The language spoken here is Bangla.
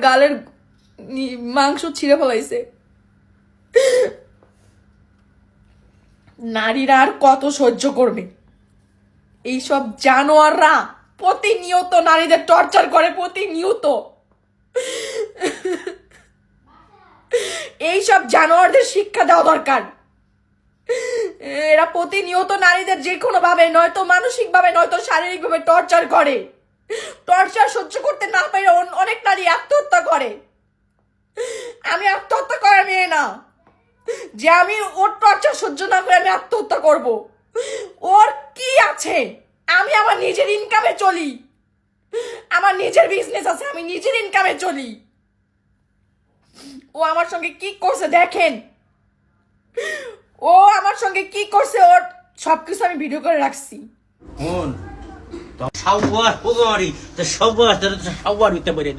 গালের মাংস ছিঁড়ে ফেলাইছে। নারীরা আর কত সহ্য করবে? এইসব জানোয়াররা প্রতিনিয়ত নারীদের টর্চার করে, প্রতিনিয়ত। এইসব জানোয়ারদের শিক্ষা দেওয়া দরকার। এরা প্রতিনিয়ত নারীদের যে কোনো ভাবে, নয়তো মানসিক ভাবে নয়তো শারীরিক ভাবে টর্চার করে। টর্চার সহ্য করতে না পেরে অনেক নারী আত্মহত্যা করে। আমি আত্মহত্যা করার মেয়ে না যে আমি ওর টর্চার সহ্য না করে আমি আত্মহত্যা করব। ওর কি আছে? আমি আমার নিজের ইনকামে চলি, আমার নিজের বিজনেস আছে, আমি নিজের ইনকামে চলি। ও আমার সঙ্গে কি করছে দেখেন, ও আমার সঙ্গে কি করছে, ওর সবকিছু আমি ভিডিও করে রাখছি। সবার হতে পারে।